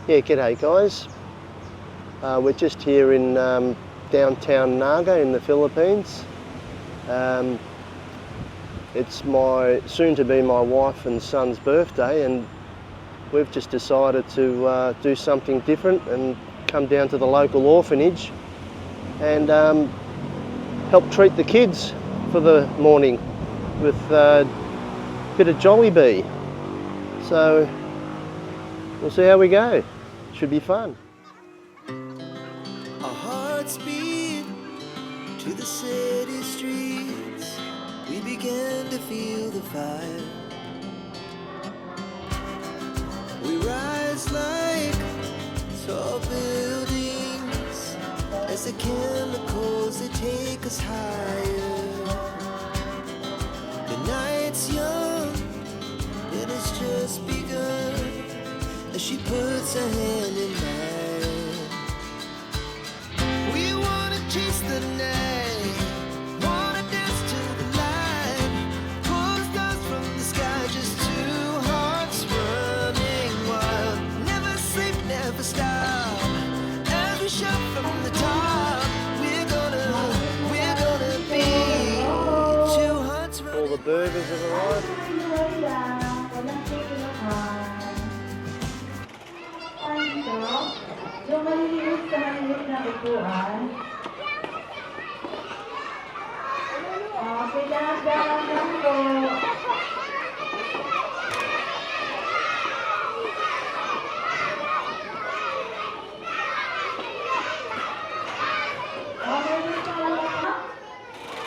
Yeah, g'day guys. We're just here in downtown Naga in the Philippines. It's soon-to-be my wife and son's birthday, and we've just decided to do something different and come down to the local orphanage and help treat the kids for the morning with a bit of Jollibee. So we'll see how we go. Should be fun. Our hearts beat to the city streets. We began to feel the fire. We rise like tall buildings as the chemicals they take us higher. The night's young, it has just begun as she puts her hand in mine. We wanna chase the night, wanna dance to the light, pull the stars from the sky, just two hearts running wild. Never sleep, never stop, as we shout from the top. We're gonna be two hearts running. All the burgers have arrived. Yung maliliit sa maliliit na upuan. Okay, dahan-dahan lang po.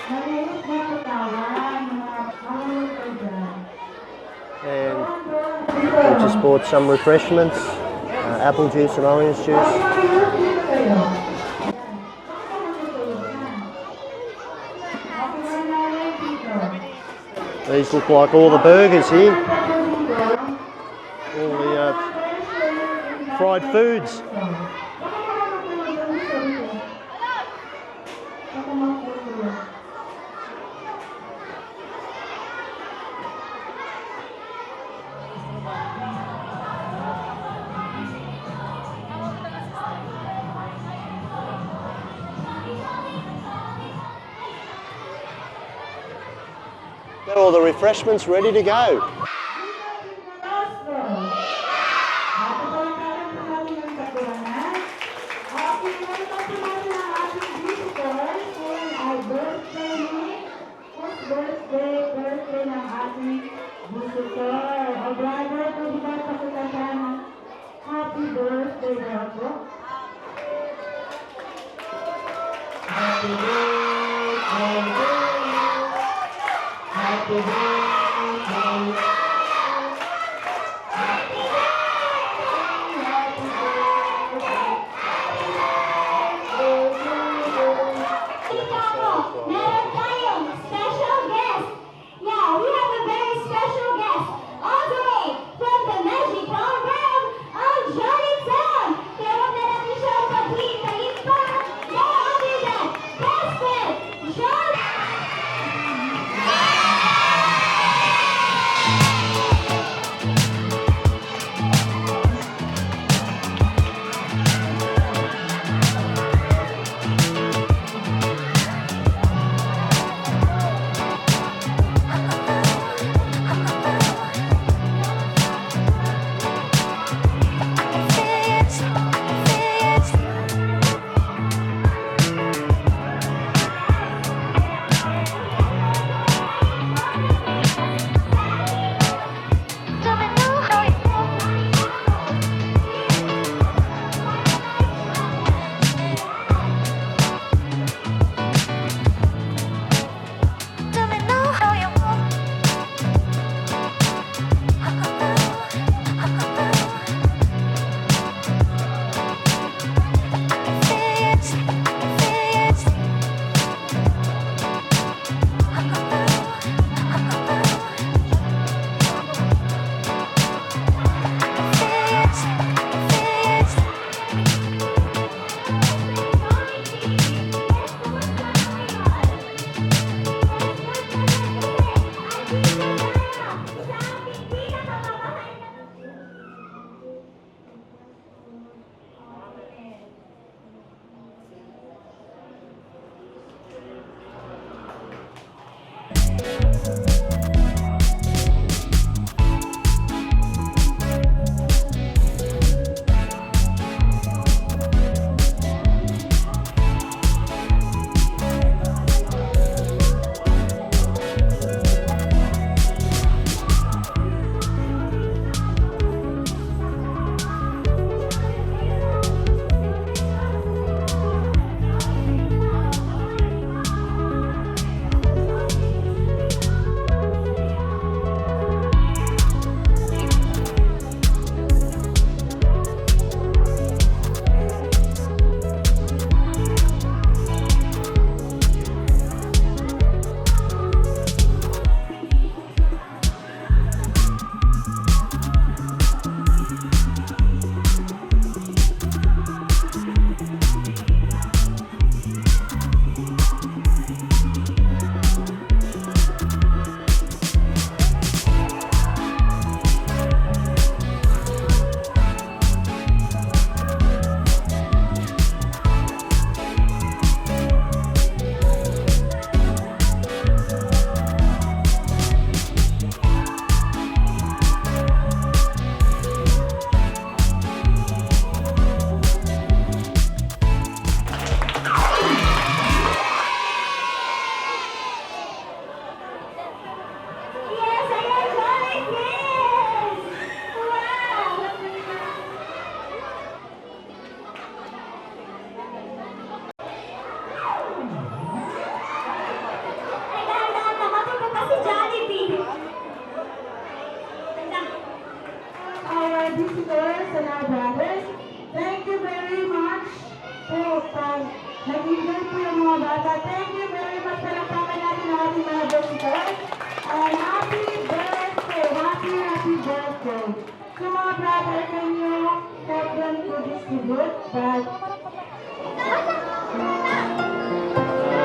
Maliit na katawan, mga pangalaman dyan. And we just bought some refreshments, apple juice and orange juice. These look like all the burgers here, all the fried foods. Got all the refreshments ready to go. Yes, I am Johnny Kids! Wow! Ay, dahan-dahan naman. Pupunta si Jollibee. Our visitors and our brothers, thank you very much po nag-enjoy po yung mga bata. Thank you very much. Palakpakan natin ang ating mga visitors. And happy birthday! Happy birthday! So mga brother, can you help them to distribute? But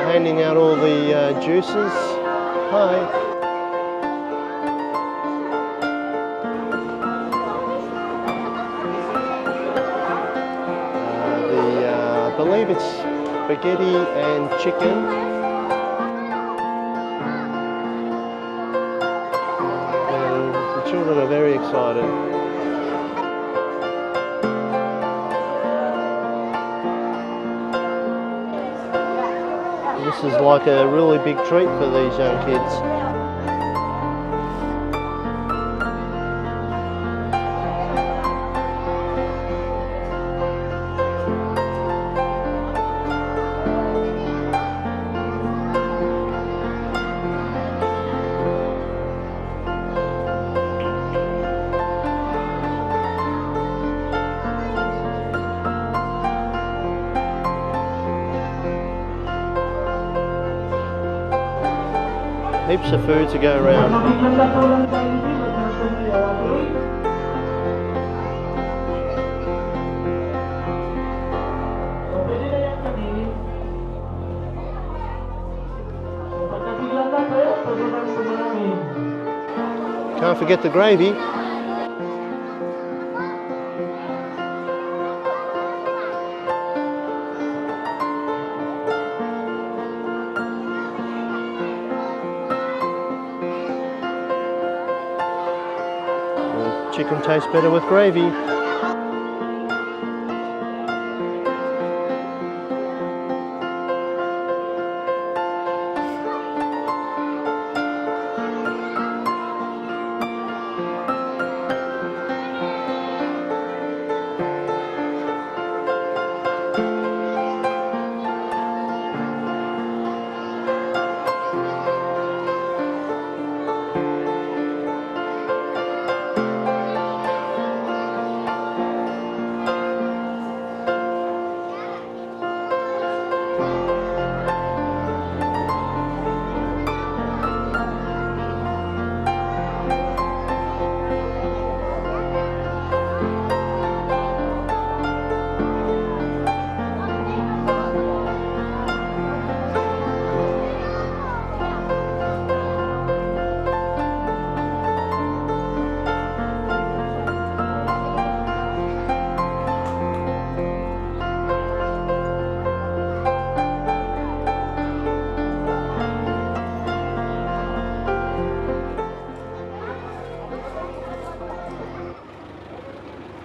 Handing out all the juices. Hi. I believe it's spaghetti and chicken. And the children are very excited. This is like a really big treat for these young kids. Heaps of food to go around. magiganda po lang tayo din. Okay? So pwede na yan kaninin. So pagkabiganda po, pwede lang sumamin. Can't forget the gravy. Chicken tastes better with gravy.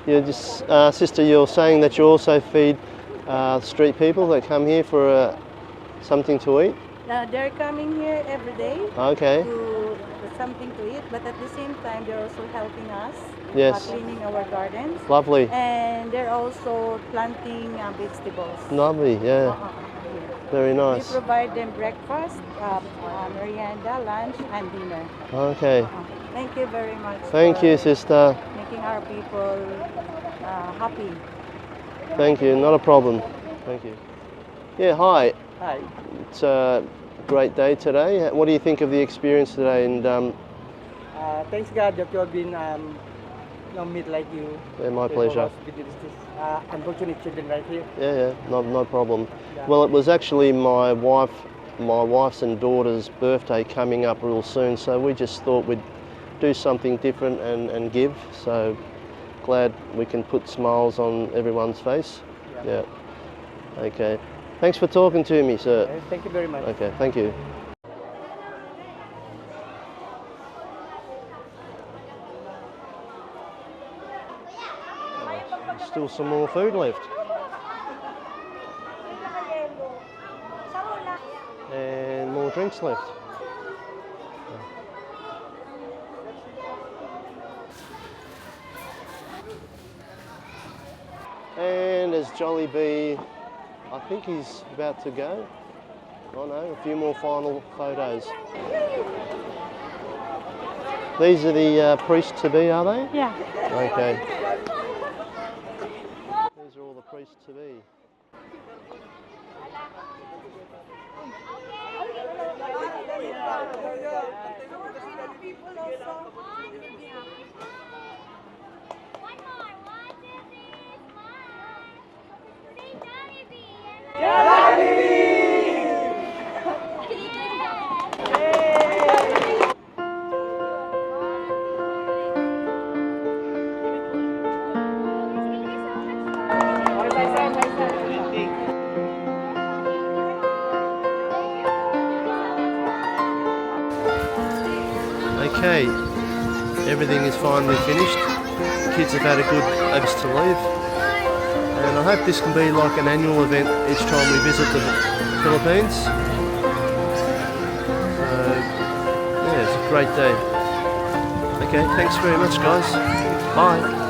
You just, sister, you're saying that you also feed street people that come here for something to eat? They're coming here every day Okay. to something to eat, but at the same time they're also helping us Yes. cleaning our gardens. Lovely. And they're also planting vegetables. Lovely, yeah. Here. Very We nice. provide them breakfast, merienda, lunch, and dinner. Okay. Thank you very much. Thank for you, sister. making our people happy. Thank you. Not a problem. Thank you. Yeah, hi. Hi. It's a great day today. What do you think of the experience today? And Thanks God that you have been meet like you. yeah, my pleasure. With this unfortunate children right here. Yeah, no problem. Yeah. Well, it was actually my wife's and daughter's birthday coming up real soon, so we just thought we'd do something different and give. So glad we can put smiles on everyone's face. Yeah. Okay. Thanks for talking to me, sir. Thank you very much. Okay, thank you. Still some more food left. And more drinks left. And as Jollibee, I think he's about to go. Oh no, a few more final photos. These are the priests to be, are they? Yeah. Okay. These are all the priests to be. Okay, everything is finally finished. The kids have had a good abs to leave. And I hope this can be like an annual event each time we visit the Philippines. So, yeah, it's a great day. Okay, thanks very much guys. Bye.